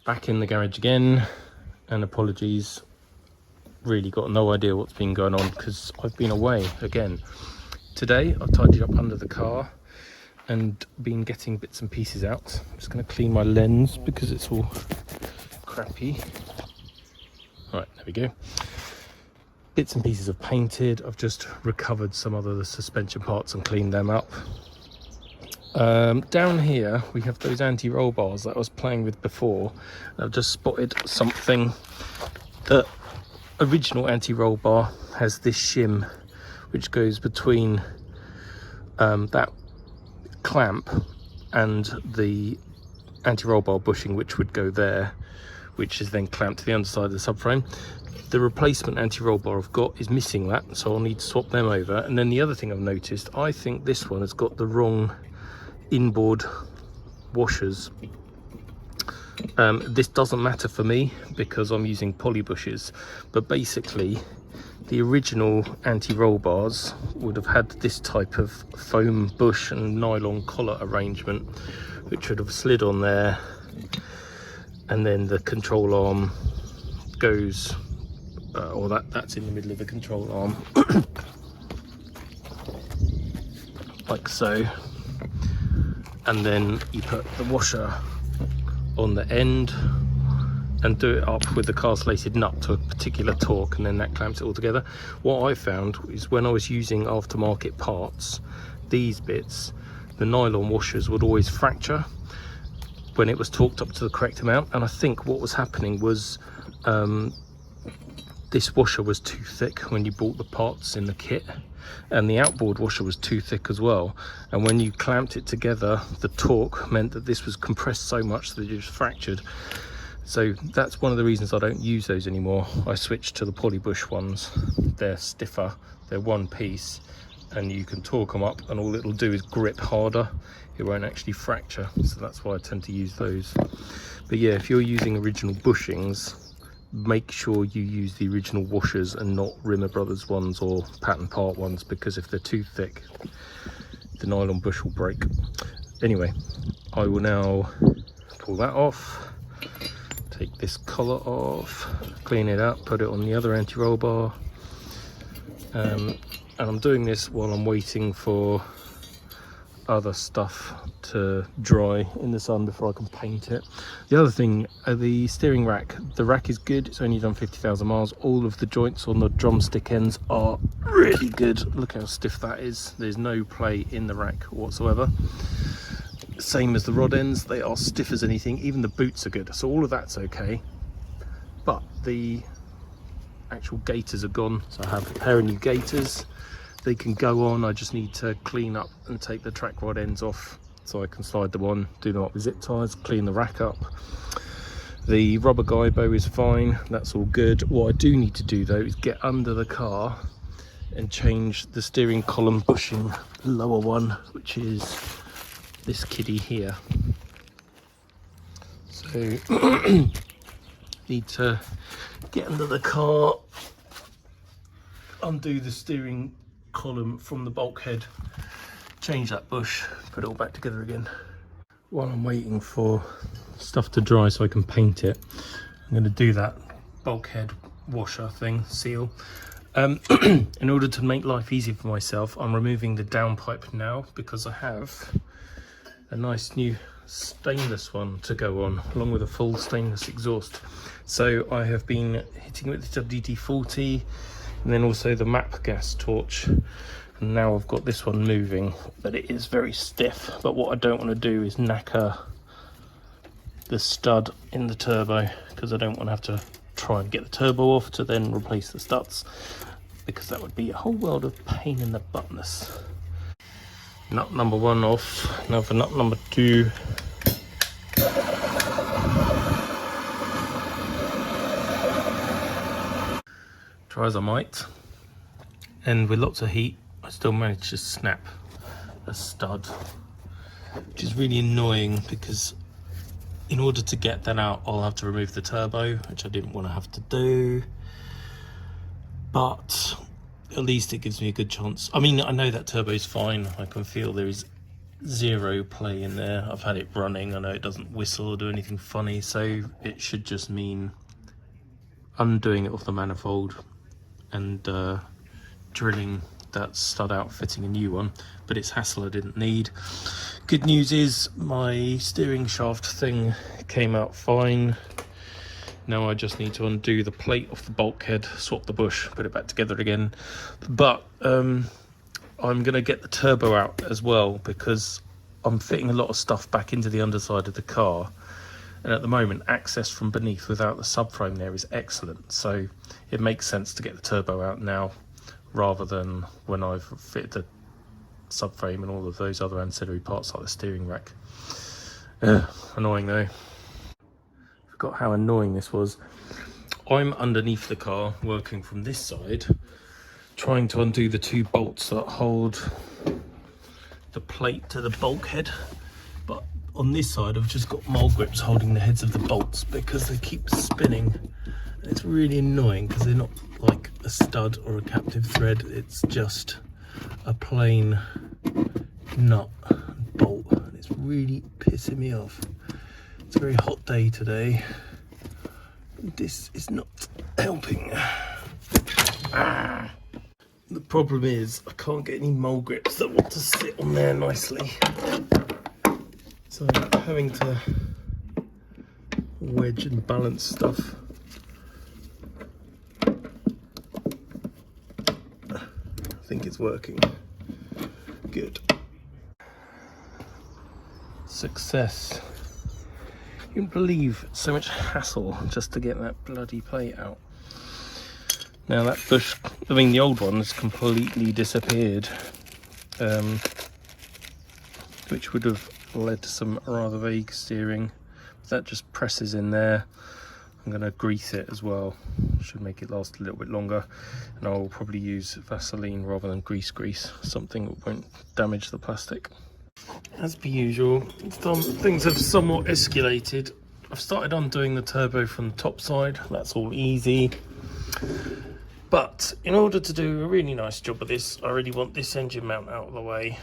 Back in the garage again, and apologies, really got no idea what's been going on because I've been away again. Today I've tidied up under the car and been getting bits and pieces out. I'm just going to clean my lens because it's all crappy. Right, there we go. Bits and pieces are painted. I've just recovered some other suspension parts and cleaned them up. Down here we have those anti-roll bars that I was playing with before. I've just spotted something. The original anti-roll bar has this shim which goes between that clamp and the anti-roll bar bushing, which would go there, which is then clamped to the underside of the subframe. The replacement anti-roll bar I've got is missing that, so I'll need to swap them over. And then the other thing I've noticed, I think this one has got the wrong inboard washers. This doesn't matter for me because I'm using poly bushes, but basically the original anti-roll bars would have had this type of foam bush and nylon collar arrangement, which would have slid on there, and then the control arm goes or that's in the middle of the control arm like so, and then you put the washer on the end and do it up with the castellated nut to a particular torque, and then that clamps it all together. What I found is when I was using aftermarket parts, these bits, the nylon washers would always fracture when it was torqued up to the correct amount, and I think what was happening was this washer was too thick when you bought the parts in the kit, and the outboard washer was too thick as well, and when you clamped it together the torque meant that this was compressed so much that it just fractured. So that's one of the reasons I don't use those anymore. I switched to the polybush ones. They're stiffer, they're one piece, and you can torque them up and all it'll do is grip harder. It won't actually fracture, so that's why I tend to use those. But yeah, if you're using original bushings, make sure you use the original washers and not Rimmer Brothers ones or pattern part ones, because if they're too thick the nylon bush will break. Anyway, I will now pull that off, take this collar off, clean it up, put it on the other anti-roll bar, and I'm doing this while I'm waiting for other stuff to dry in the sun before I can paint it. The other thing, the steering rack, the rack is good, it's only done 50,000 miles. All of the joints on the drumstick ends are really good. Look how stiff that is. There's no play in the rack whatsoever. Same as the rod ends, they are stiff as anything. Even the boots are good, so all of that's okay. But the actual gaiters are gone, so I have a pair of new gaiters. They can go on. I just need to clean up and take the track rod ends off so I can slide them on, do them up with zip ties, clean the rack up. The rubber guide bow is fine, that's all good. What I do need to do though is get under the car and change the steering column bushing, the lower one, which is this kiddie here. So need to get under the car, undo the steering column from the bulkhead, change that bush, put it all back together again. While I'm waiting for stuff to dry so I can paint it, I'm going to do that bulkhead washer thing, seal. In order to make life easier for myself, I'm removing the downpipe now because I have a nice new stainless one to go on, along with a full stainless exhaust. So I have been hitting it with the WD-40 and then also the map gas torch, and now I've got this one moving, but it is very stiff. But what I don't want to do is knacker the stud in the turbo, because I don't want to have to try and get the turbo off to then replace the studs, because that would be a whole world of pain in the buttness. Nut number one off, now for nut number two. Try as I might, and with lots of heat I still managed to snap a stud, which is really annoying because in order to get that out I'll have to remove the turbo, which I didn't want to have to do, but at least it gives me a good chance. I mean, I know that turbo's fine, I can feel there is zero play in there. I've had it running. I know it doesn't whistle or do anything funny, so it should just mean undoing it off the manifold and drilling that stud out, fitting a new one. But it's hassle I didn't need. Good news is my steering shaft thing came out fine. Now I just need to undo the plate off the bulkhead, swap the bush, put it back together again. But I'm gonna get the turbo out as well, because I'm fitting a lot of stuff back into the underside of the car, and at the moment access from beneath without the subframe there is excellent, so it makes sense to get the turbo out now rather than when I've fitted the subframe and all of those other ancillary parts like the steering rack. Annoying though. Forgot how annoying this was. I'm underneath the car working from this side, trying to undo the two bolts that hold the plate to the bulkhead, but on this side I've just got mole grips holding the heads of the bolts because they keep spinning, and it's really annoying because they're not like a stud or a captive thread, it's just a plain nut and bolt, and it's really pissing me off. It's a very hot day today. This is not helping. The problem is I can't get any mole grips that want to sit on there nicely, so I'm having to wedge and balance stuff. I think it's working. Good. Success. You wouldn't believe so much hassle just to get that bloody plate out. Now that bush, I mean the old one has completely disappeared, which would have led to some rather vague steering. That just presses in there. I'm going to grease it as well, should make it last a little bit longer, and I'll probably use Vaseline rather than grease, something that won't damage the plastic. As per usual, things have somewhat escalated. I've started undoing the turbo from the top side, that's all easy. But in order to do a really nice job of this, I really want this engine mount out of the way.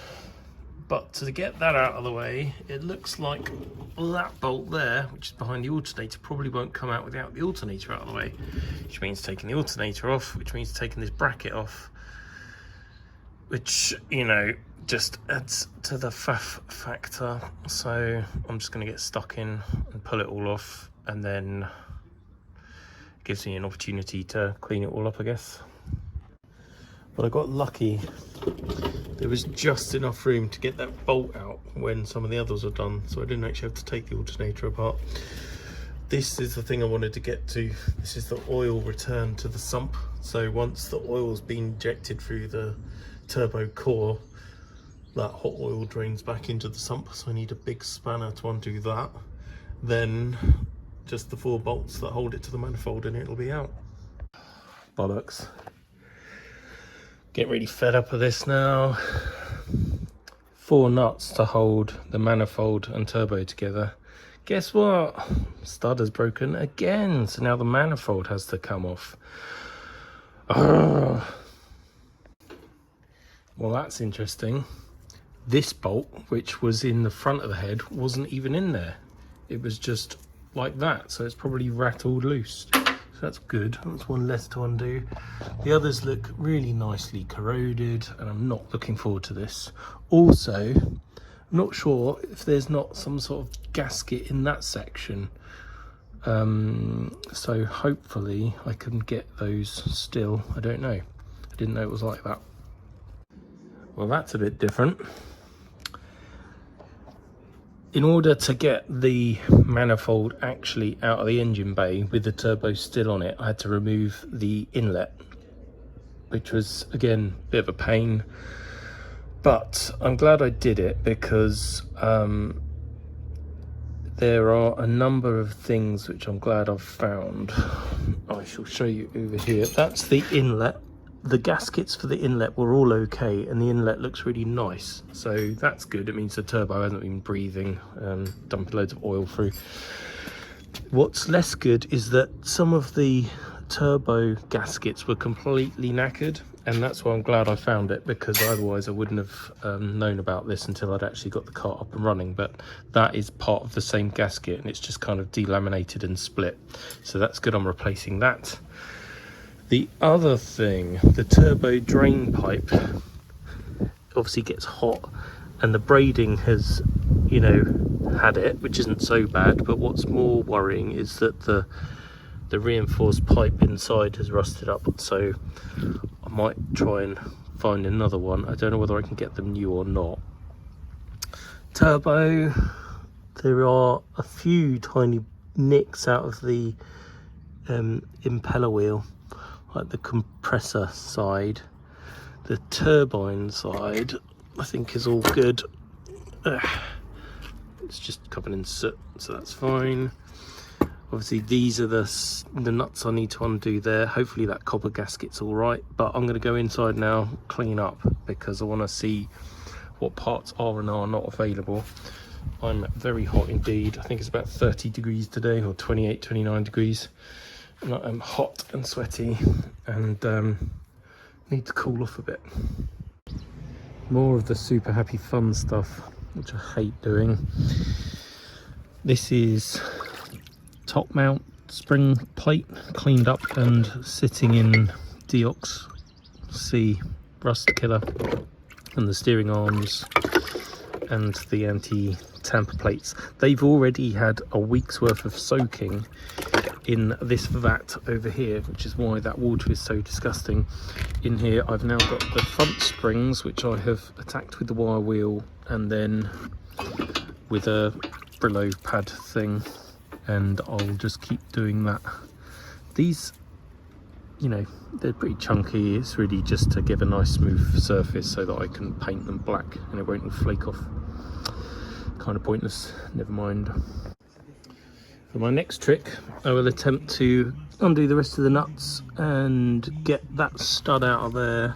But to get that out of the way, it looks like that bolt there, which is behind the alternator, probably won't come out without the alternator out of the way. Which means taking the alternator off, which means taking this bracket off. Which, you know, just adds to the faff factor. So I'm just going to get stuck in and pull it all off, and then it gives me an opportunity to clean it all up, I guess. But I got lucky. There was just enough room to get that bolt out when some of the others were done, so I didn't actually have to take the alternator apart. This is the thing I wanted to get to. This is the oil return to the sump. So once the oil's been injected through the turbo core, that hot oil drains back into the sump, so I need a big spanner to undo that. Then just the 4 bolts that hold it to the manifold and it'll be out. Bollocks. Getting really fed up of this now. 4 nuts to hold the manifold and turbo together. Guess what? Stud has broken again, so now the manifold has to come off. Well, that's interesting. This bolt, which was in the front of the head, wasn't even in there. It was just like that, so it's probably rattled loose. So that's good, that's one less to undo. The others look really nicely corroded, and I'm not looking forward to this. Also, I'm not sure if there's not some sort of gasket in that section. So hopefully I can get those still. I don't know. I didn't know it was like that. Well, that's a bit different. In order to get the manifold actually out of the engine bay with the turbo still on it, I had to remove the inlet, which was, again, a bit of a pain. But I'm glad I did it because there are a number of things which I'm glad I've found. I shall show you over here. That's the inlet. The gaskets for the inlet were all okay, and the inlet looks really nice, so that's good. It means the turbo hasn't been breathing, dumping loads of oil through. What's less good is that some of the turbo gaskets were completely knackered, And that's why I'm glad I found it, because otherwise I wouldn't have known about this until I'd actually got the cart up and running. But that is part of the same gasket, and it's just kind of delaminated and split, so that's good. I'm replacing that. The other thing, the turbo drain pipe obviously gets hot, and the braiding has, you know, had it, which isn't so bad. But what's more worrying is that the reinforced pipe inside has rusted up, so I might try and find another one. I don't know whether I can get them new or not. Turbo, there are a few tiny nicks out of the impeller wheel, like the compressor side. The turbine side I think is all good. It's just covered in soot, so that's fine. Obviously these are the nuts I need to undo there. Hopefully that copper gasket's all right, but I'm going to go inside now, clean up, because I want to see what parts are and are not available. I'm very hot indeed. I think it's about 30 degrees today, or 28, 29 degrees. And I'm hot and sweaty, and need to cool off a bit. More of the super happy fun stuff, which I hate doing. This is top mount spring plate, cleaned up and sitting in Deox C rust killer, and the steering arms and the anti-tamper plates. They've already had a week's worth of soaking in this vat over here, which is why that water is so disgusting. In here I've now got the front springs, which I have attacked with the wire wheel and then with a Brillo pad thing, and I'll just keep doing that. These, you know, they're pretty chunky. It's really just to give a nice smooth surface so that I can paint them black and it won't all flake off. Kind of pointless, never mind. For my next trick, I will attempt to undo the rest of the nuts and get that stud out of there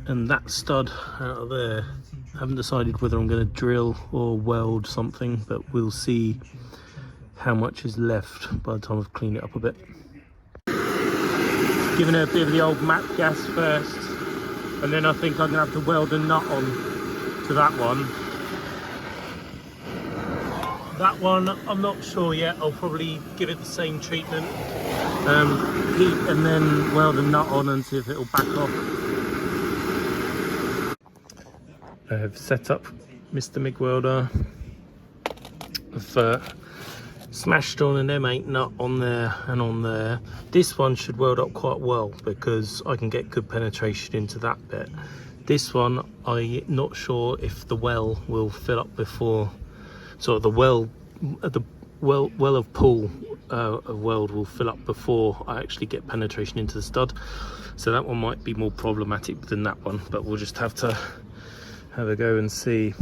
and that stud out of there. I haven't decided whether I'm going to drill or weld something, but we'll see how much is left by the time I've cleaned it up a bit. Giving it a bit of the old map gas first, and then I think I'm going to have to weld a nut on to that one. That one, I'm not sure yet. I'll probably give it the same treatment, heat, and then weld a nut on and see if it'll back off. I have set up Mr. MIG welder. I've smashed on an M8 nut on there and on there. This one should weld up quite well because I can get good penetration into that bit. This one, I'm not sure if the well will fill up before, so the well of pull weld will fill up before I actually get penetration into the stud. So that one might be more problematic than that one, but we'll just have to have a go and see.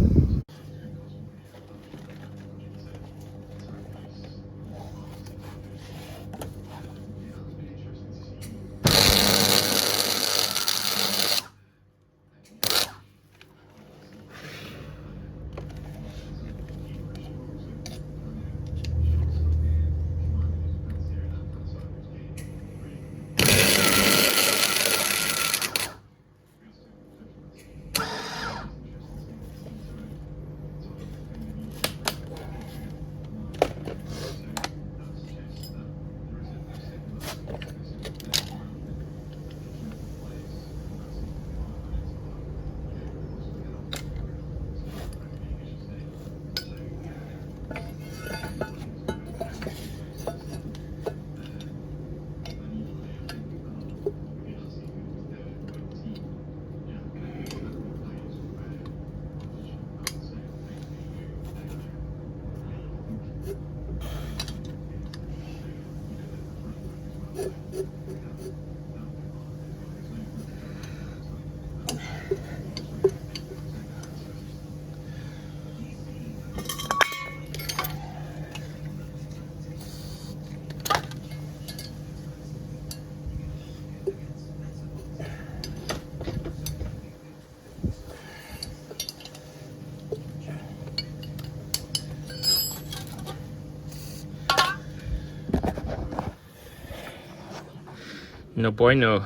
No bueno.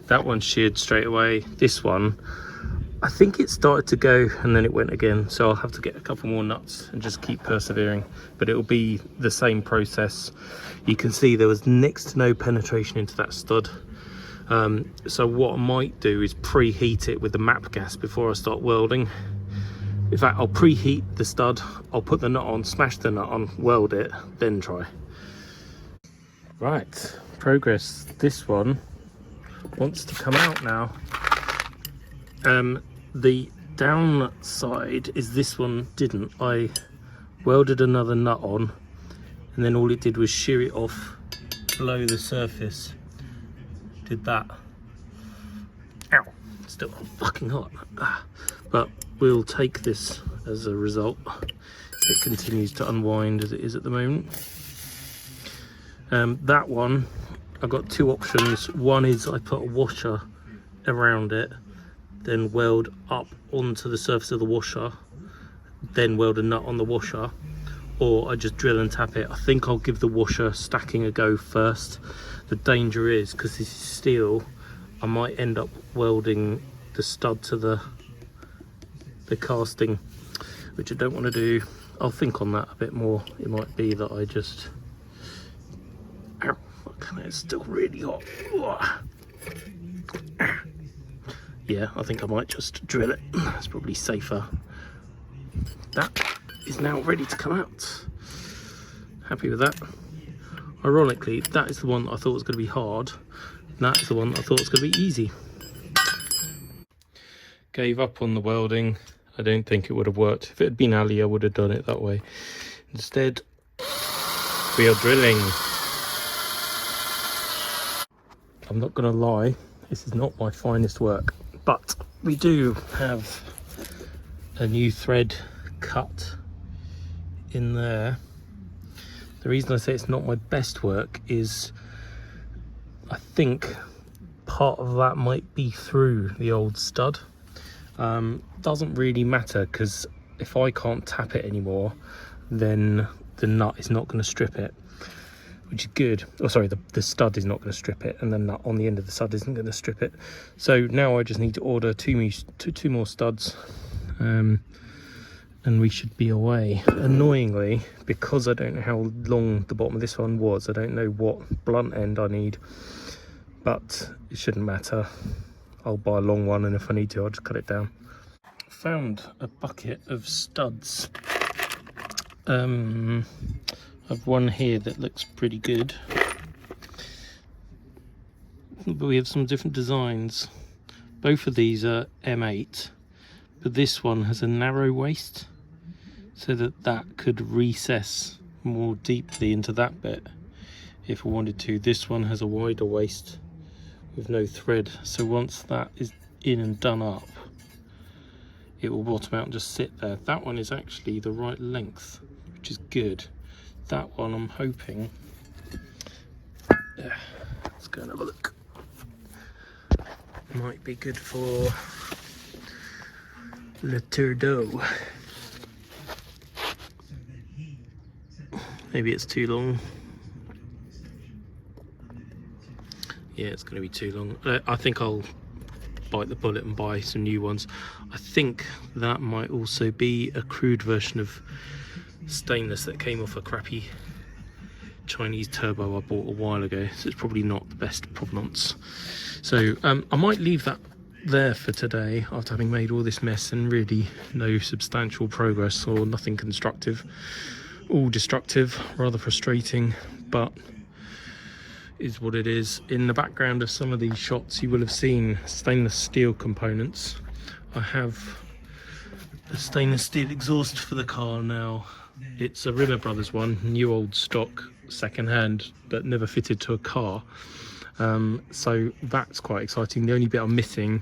that one sheared straight away. This one, I think it started to go and then it went again, so I'll have to get a couple more nuts and just keep persevering, but it'll be the same process. You can see there was next to no penetration into that stud. So what I might do is preheat it with the map gas before I start welding. In fact, I'll preheat the stud, I'll put the nut on, smash the nut on, weld it, then try. Right, progress. This one wants to come out now. The downside is this one didn't. I welded another nut on and then all it did was shear it off below the surface. Did that. Ow, still fucking hot. But we'll take this as a result. It continues to unwind as it is at the moment. That one, I've got two options. One is I put a washer around it, then weld up onto the surface of the washer, then weld a nut on the washer, or I just drill and tap it. I think I'll give the washer stacking a go first. The danger is, because this is steel, I might end up welding the stud to the casting, which I don't want to do. I'll think on that a bit more. It might be that I just... Ow, it's still really hot. Yeah, I think I might just drill it. It's probably safer. That is now ready to come out. Happy with that. Ironically, that is the one I thought was going to be hard. That is the one I thought was going to be easy. Gave up on the welding. I don't think it would have worked. If it had been Ali, I would have done it that way. Instead, we are drilling. I'm not going to lie, this is not my finest work. But we do have a new thread cut in there. The reason I say it's not my best work is I think part of that might be through the old stud. Doesn't really matter, because if I can't tap it anymore, then the nut is not going to strip it, which is good. Oh, sorry, the stud is not going to strip it, and the nut on the end of the stud isn't going to strip it. So now I just need to order two more studs, and we should be away. Annoyingly, because I don't know how long the bottom of this one was, I don't know what blunt end I need, but it shouldn't matter. I'll buy a long one, and if I need to, I'll just cut it down. Found a bucket of studs. I've one here that looks pretty good, but we have some different designs. Both of these are M8, but this one has a narrow waist, so that could recess more deeply into that bit if I wanted to. This one has a wider waist with no thread, so once that is in and done up, it will bottom out and just sit there. That one is actually the right length, which is good. That one I'm hoping, let's go and have a look, might be good for Le Tourdeau. Maybe it's too long. Yeah, it's going to be too long. I think I'll bite the bullet and buy some new ones. I think that might also be a crude version of stainless that came off a crappy Chinese turbo I bought a while ago, so it's probably not the best provenance. So I might leave that there for today, after having made all this mess and really no substantial progress or nothing constructive. All destructive, rather frustrating, but is what it is. In the background of some of these shots you will have seen stainless steel components. I have a stainless steel exhaust for the car now. It's a Rimmer Brothers one, new old stock, second hand, but never fitted to a car. So that's quite exciting. The only bit I'm missing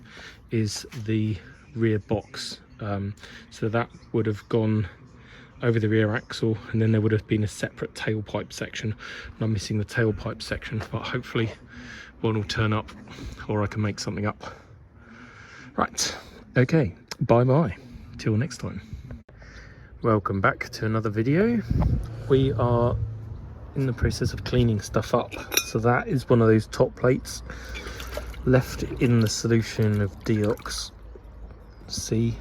is the rear box. So that would have gone over the rear axle, and then there would have been a separate tailpipe section, and I'm missing the tailpipe section, but hopefully one will turn up, or I can make something up. Right, okay, bye bye, till next time. Welcome back to another video. We are in the process of cleaning stuff up. So that is one of those top plates. left in the solution of deox C.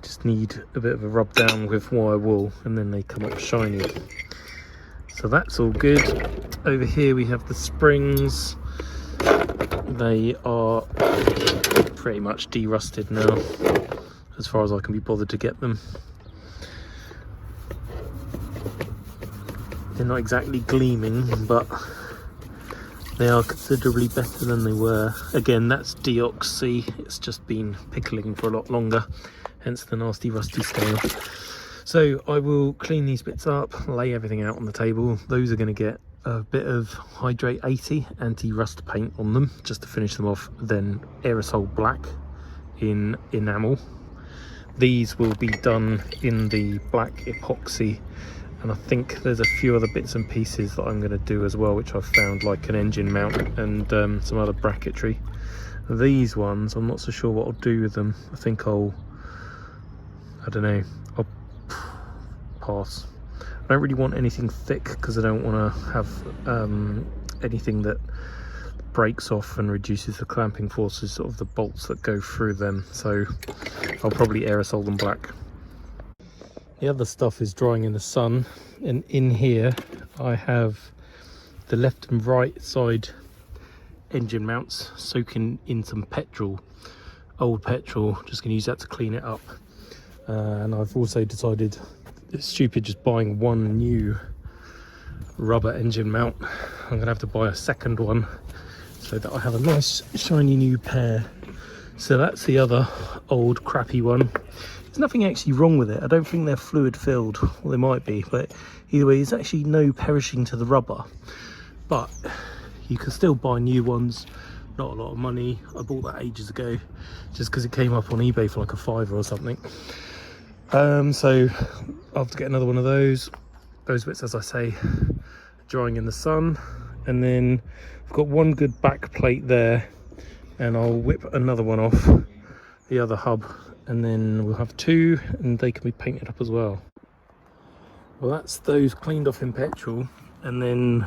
Just need a bit of a rub down with wire wool and then they come up shiny. So that's all good. Over here we have the springs. They are pretty much de-rusted now, as far as I can be bothered to get them. They're not exactly gleaming, but they are considerably better than they were. Again, that's deox C. It's just been pickling for a lot longer, hence the nasty rusty scale. So I will clean these bits up, lay everything out on the table. Those are going to get a bit of Hydrate 80 anti-rust paint on them just to finish them off, then aerosol black in enamel. These will be done in the black epoxy, and I think there's a few other bits and pieces that I'm going to do as well, which I've found, like an engine mount and some other bracketry. These ones, I'm not so sure what I'll do with them. I think I don't know, I'll pass. I don't really want anything thick because I don't want to have anything that breaks off and reduces the clamping forces of the bolts that go through them, so I'll probably aerosol them black. The other stuff is drying in the sun, and in here I have the left and right side engine mounts soaking in some petrol, old petrol. Just going to use that to clean it up. And I've also decided it's stupid just buying one new rubber engine mount. I'm going to have to buy a second one so that I have a nice shiny new pair. So that's the other old crappy one. There's nothing actually wrong with it. I don't think they're fluid filled. Well, they might be, but either way, there's actually no perishing to the rubber. But you can still buy new ones. Not a lot of money. I bought that ages ago just because it came up on eBay for like a £5 or something. So I'll have to get another one of those. Those bits, as I say, drying in the sun. And then I've got one good back plate there, and I'll whip another one off the other hub, and then we'll have two and they can be painted up as well. Well, that's those cleaned off in petrol and then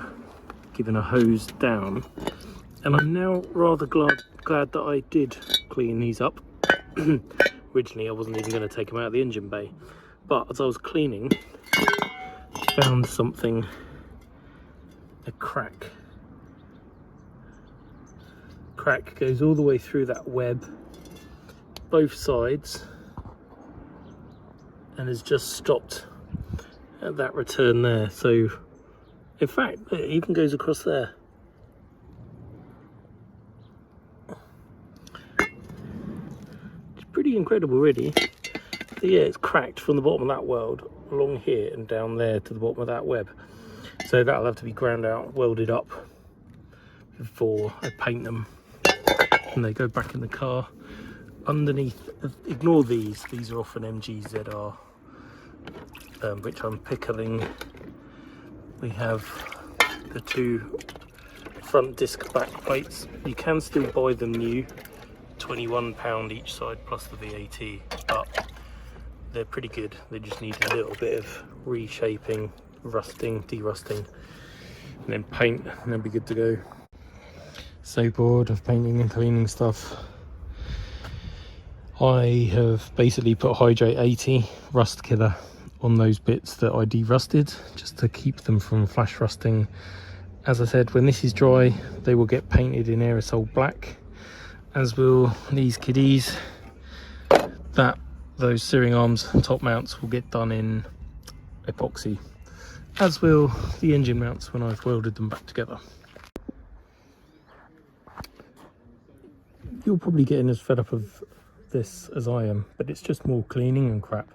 given a hose down. And I'm now rather glad that I did clean these up. Originally I wasn't even going to take them out of the engine bay, but as I was cleaning, I found something, a crack. Crack goes all the way through that web, both sides, and has just stopped at that return there. So in fact it even goes across there. Pretty incredible really. So yeah, it's cracked from the bottom of that weld along here and down there to the bottom of that web. So that'll have to be ground out, welded up before I paint them, and they go back in the car. Underneath, ignore these are off an MGZR, which I'm pickling. We have the two front disc back plates. You can still buy them new, £21 each side plus the VAT, but they're pretty good. They just need a little bit of reshaping, rusting, de-rusting, and then paint, and they'll be good to go. So bored of painting and cleaning stuff. I have basically put Hydrate 80 rust killer on those bits that I de-rusted just to keep them from flash rusting. As I said, when this is dry they will get painted in aerosol black, as will these kiddies. Those steering arms and top mounts will get done in epoxy, as will the engine mounts when I've welded them back together. You're probably getting as fed up of this as I am, but it's just more cleaning and crap.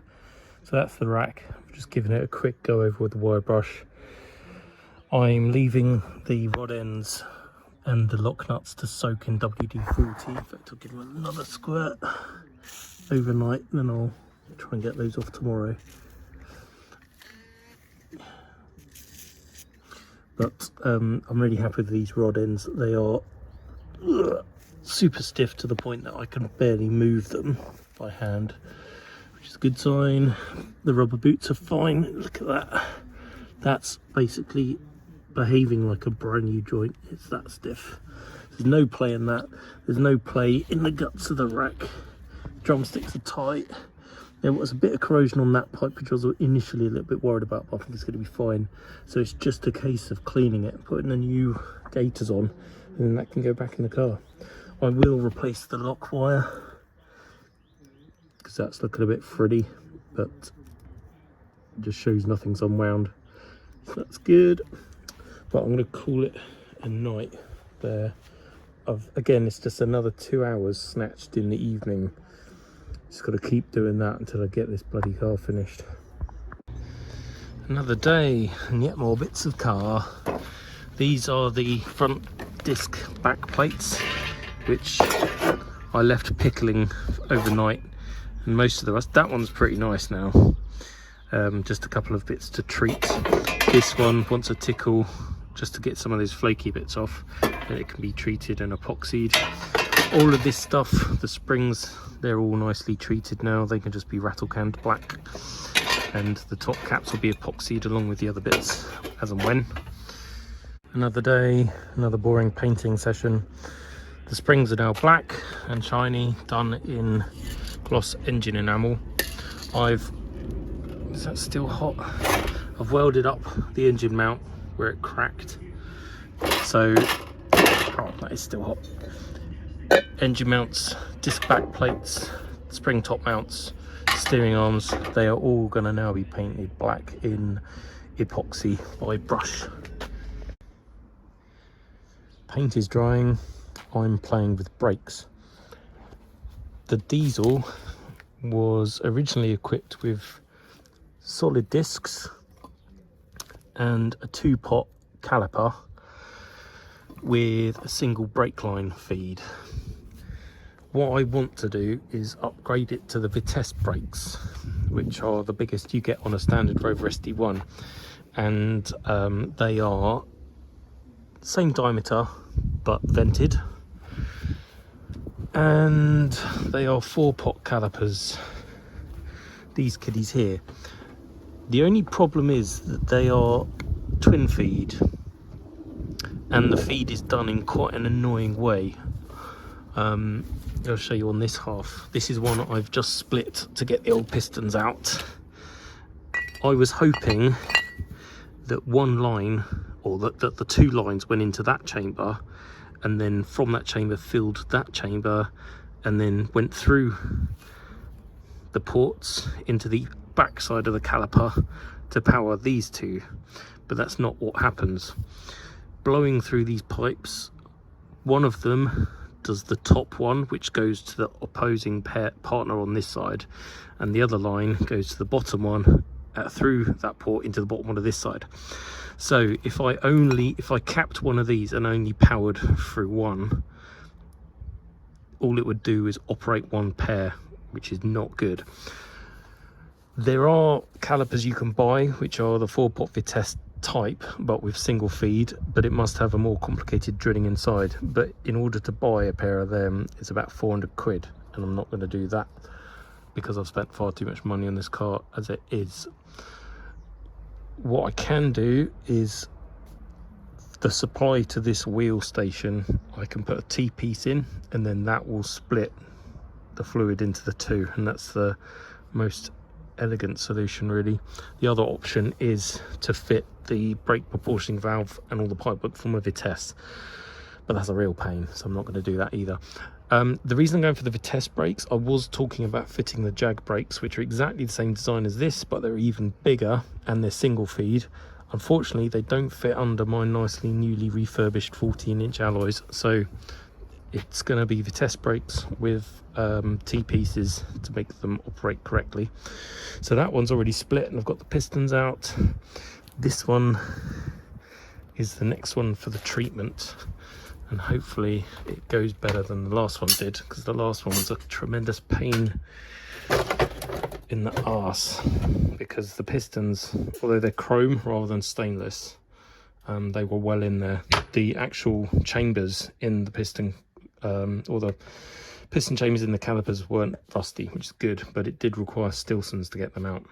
So that's the rack. I've just given it a quick go over with the wire brush. I'm leaving the rod ends and the lock nuts to soak in WD-40. In fact, I'll give them another squirt overnight, then I'll try and get those off tomorrow. But I'm really happy with these rod ends. They are super stiff to the point that I can barely move them by hand, which is a good sign. The rubber boots are fine. Look at that. That's basically behaving like a brand new joint. It's that stiff. There's no play in that. There's no play in the guts of the rack. Drumsticks are tight. There was a bit of corrosion on that pipe, which I was initially a little bit worried about, but I think it's going to be fine. So it's just a case of cleaning it, putting the new gaiters on, and then that can go back in the car. I will replace the lock wire because that's looking a bit fritty, but it just shows nothing's unwound. So that's good. But I'm going to call it a night there. Again, it's just another 2 hours snatched in the evening. Just got to keep doing that until I get this bloody car finished. Another day and yet more bits of car. These are the front disc back plates, which I left pickling overnight, and most of the rest. That one's pretty nice now. Just a couple of bits to treat. This one wants a tickle just to get some of those flaky bits off, and it can be treated and epoxied. All of this stuff, the springs, they're all nicely treated now. They can just be rattle canned black, and the top caps will be epoxied along with the other bits as and when. Another day, another boring painting session. The springs are now black and shiny, done in gloss engine enamel. Is that still hot? I've welded up the engine mount where it cracked. So, oh, that is still hot. Engine mounts, disc back plates, spring top mounts, steering arms, they are all going to now be painted black in epoxy by brush. Paint is drying. I'm playing with brakes. The diesel was originally equipped with solid discs and a 2-pot caliper with a single brake line feed. What I want to do is upgrade it to the Vitesse brakes, which are the biggest you get on a standard Rover SD1, and they are same diameter but vented, and they are 4-pot calipers, these kiddies here. The only problem is that they are twin feed, and the feed is done in quite an annoying way. I'll show you on this half. This is one I've just split to get the old pistons out. I was hoping that one line, or that the 2 lines went into that chamber, and then from that chamber filled that chamber, and then went through the ports into the back side of the caliper to power these 2, but that's not what happens. Blowing through these pipes, one of them does the top one, which goes to the opposing partner on this side, and the other line goes to the bottom one through that port into the bottom one of this side. So if I capped one of these and only powered through one, all it would do is operate one pair, which is not good. There are calipers you can buy which are the 4-pot Vitesse type but with single feed, but it must have a more complicated drilling inside. But in order to buy a pair of them, it's about 400 quid, and I'm not going to do that because I've spent far too much money on this car as it is. What I can do is the supply to this wheel station, I can put a T-piece in, and then that will split the fluid into the 2, and that's the most elegant solution really. The other option is to fit the brake proportioning valve and all the pipework from a Vitesse, but that's a real pain, so I'm not going to do that either. The reason I'm going for the Vitesse brakes, I was talking about fitting the Jag brakes, which are exactly the same design as this, but they're even bigger and they're single feed. Unfortunately, they don't fit under my nicely newly refurbished 14-inch alloys, so it's going to be Vitesse brakes with T-pieces to make them operate correctly. So that one's already split and I've got the pistons out. This one is the next one for the treatment, and hopefully it goes better than the last one did, because the last one was a tremendous pain in the arse, because the pistons, although they're chrome rather than stainless, they were well in there. The actual chambers in the piston, or the piston chambers in the calipers, weren't rusty, which is good, but it did require Stilsons to get them out.